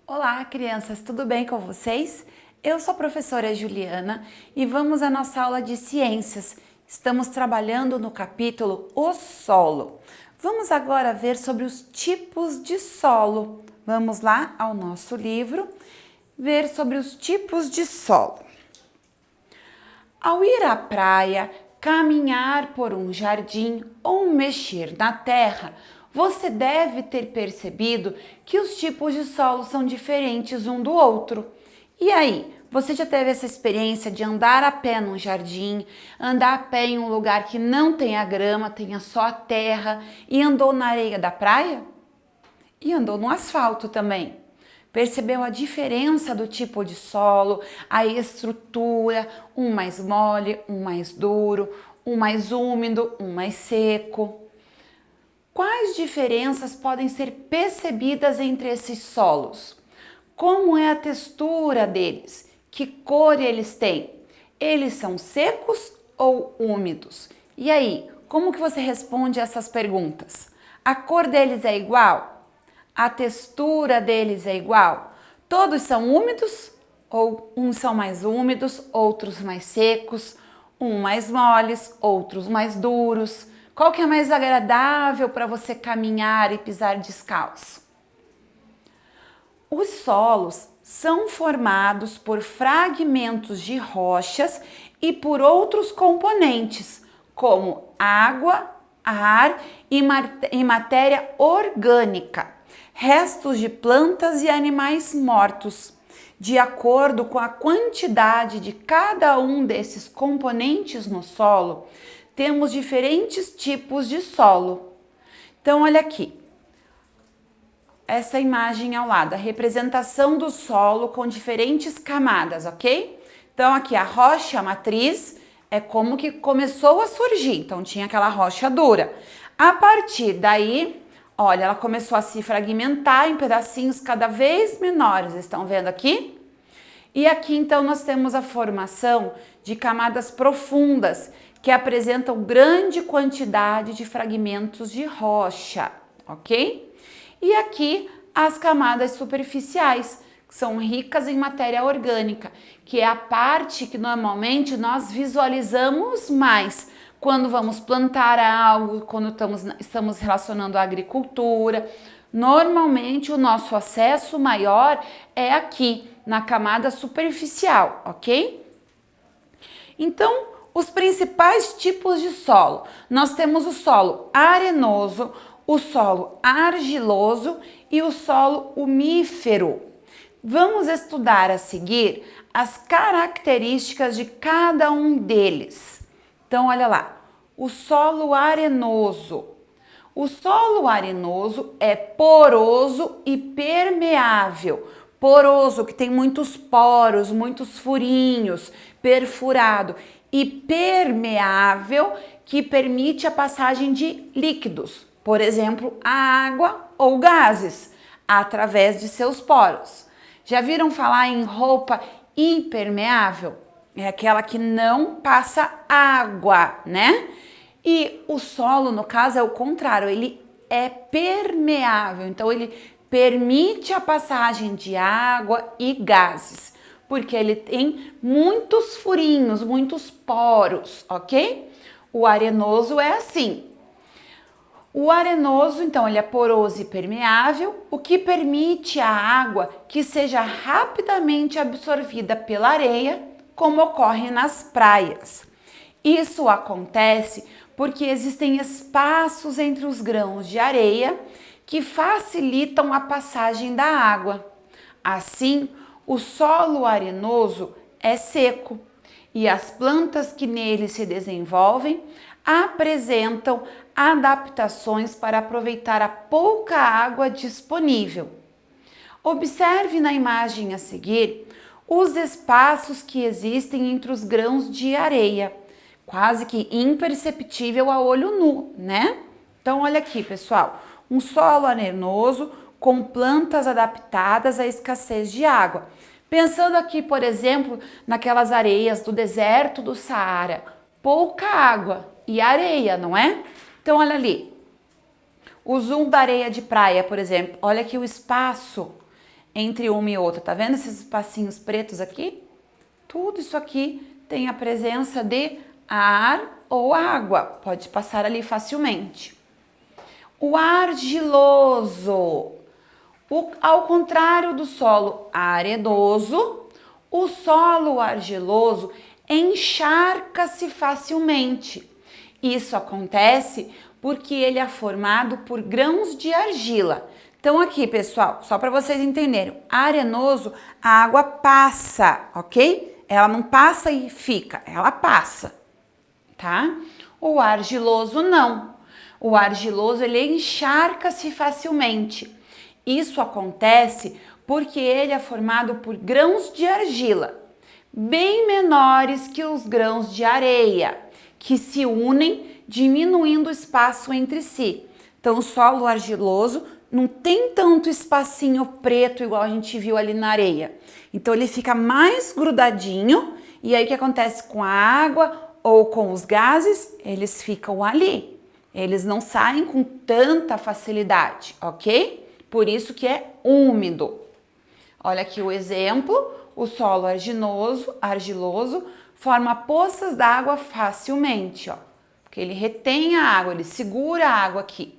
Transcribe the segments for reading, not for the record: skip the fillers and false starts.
Olá, crianças, tudo bem com vocês? Eu sou a professora Juliana e vamos à nossa aula de ciências. Estamos trabalhando no capítulo O Solo. Vamos agora ver sobre os tipos de solo. Vamos lá ao nosso livro ver sobre os tipos de solo. Ao ir à praia, caminhar por um jardim ou mexer na terra, você deve ter percebido que os tipos de solo são diferentes um do outro. E aí, você já teve essa experiência de andar a pé num jardim, andar a pé em um lugar que não tenha grama, tenha só a terra e andou na areia da praia? E andou no asfalto também. Percebeu a diferença do tipo de solo, a estrutura, um mais mole, um mais duro, um mais úmido, um mais seco. Quais diferenças podem ser percebidas entre esses solos? Como é a textura deles? Que cor eles têm? Eles são secos ou úmidos? E aí, como que você responde essas perguntas? A cor deles é igual? A textura deles é igual? Todos são úmidos? Ou uns são mais úmidos, outros mais secos, uns mais moles, outros mais duros? Qual que é mais agradável para você caminhar e pisar descalço? Os solos são formados por fragmentos de rochas e por outros componentes, como água, ar e matéria orgânica, restos de plantas e animais mortos. De acordo com a quantidade de cada um desses componentes no solo, temos diferentes tipos de solo. Então, olha aqui. Essa imagem ao lado, a representação do solo com diferentes camadas, ok? Então aqui a rocha matriz é como que começou a surgir, então tinha aquela rocha dura. A partir daí, olha, ela começou a se fragmentar em pedacinhos cada vez menores, estão vendo aqui? E aqui então nós temos a formação de camadas profundas que apresentam grande quantidade de fragmentos de rocha, ok? E aqui as camadas superficiais, que são ricas em matéria orgânica, que é a parte que normalmente nós visualizamos mais quando vamos plantar algo, quando estamos relacionando a agricultura. Normalmente o nosso acesso maior é aqui, na camada superficial, ok? Então, os principais tipos de solo. Nós temos o solo arenoso, o solo argiloso e o solo umífero. Vamos estudar a seguir as características de cada um deles. Então, olha lá, o solo arenoso. O solo arenoso é poroso e permeável. Poroso, que tem muitos poros, muitos furinhos, perfurado. E permeável, que permite a passagem de líquidos, por exemplo, a água ou gases, através de seus poros. Já viram falar em roupa impermeável? É aquela que não passa água, né? E o solo, no caso, é o contrário, ele é permeável, então ele permite a passagem de água e gases, porque ele tem muitos furinhos, muitos poros, ok? O arenoso é assim. O arenoso, então, ele é poroso e permeável, o que permite a água que seja rapidamente absorvida pela areia, como ocorre nas praias. Isso acontece porque existem espaços entre os grãos de areia que facilitam a passagem da água. Assim, o solo arenoso é seco e as plantas que nele se desenvolvem apresentam adaptações para aproveitar a pouca água disponível. Observe na imagem a seguir os espaços que existem entre os grãos de areia, quase que imperceptível a olho nu, né? Então, olha aqui, pessoal, um solo arenoso com plantas adaptadas à escassez de água. Pensando aqui, por exemplo, naquelas areias do deserto do Saara, pouca água e areia, não é? Então, olha ali, o zoom da areia de praia, por exemplo, olha aqui o espaço entre uma e outra. Tá vendo esses espacinhos pretos aqui? Tudo isso aqui tem a presença de ar ou água. Pode passar ali facilmente. O argiloso. Ao contrário do solo arenoso, o solo argiloso encharca-se facilmente. Isso acontece porque ele é formado por grãos de argila. Então aqui, pessoal, só para vocês entenderem, arenoso, a água passa, ok? Ela não passa e fica, ela passa, tá? O argiloso não. O argiloso, ele encharca-se facilmente. Isso acontece porque ele é formado por grãos de argila, bem menores que os grãos de areia, que se unem, diminuindo o espaço entre si. Então, o solo argiloso não tem tanto espacinho preto igual a gente viu ali na areia. Então, ele fica mais grudadinho e aí o que acontece com a água ou com os gases? Eles ficam ali. Eles não saem com tanta facilidade, ok? Por isso que é úmido. Olha aqui o exemplo, o solo argiloso forma poças d'água facilmente, ó, porque ele retém a água, ele segura a água aqui.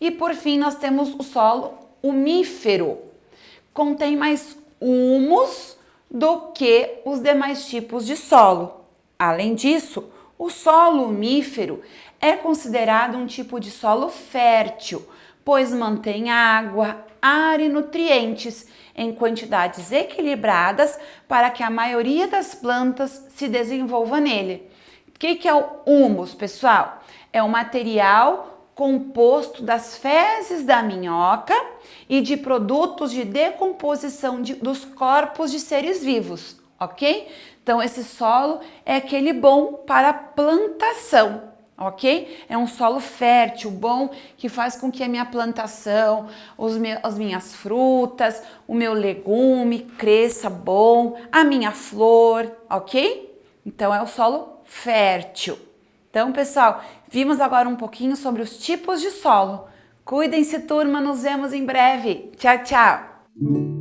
E por fim nós temos o solo umífero, contém mais humus do que os demais tipos de solo. Além disso, o solo umífero é considerado um tipo de solo fértil, pois mantém água, ar e nutrientes em quantidades equilibradas para que a maioria das plantas se desenvolva nele. O que é o humus, pessoal? É um material composto das fezes da minhoca e de produtos de decomposição dos corpos de seres vivos, ok? Então, esse solo é aquele bom para plantação. Ok? É um solo fértil, bom, que faz com que a minha plantação, as minhas frutas, o meu legume cresça bom, a minha flor, ok? Então, é o solo fértil. Então, pessoal, vimos agora um pouquinho sobre os tipos de solo. Cuidem-se, turma, nos vemos em breve. Tchau, tchau!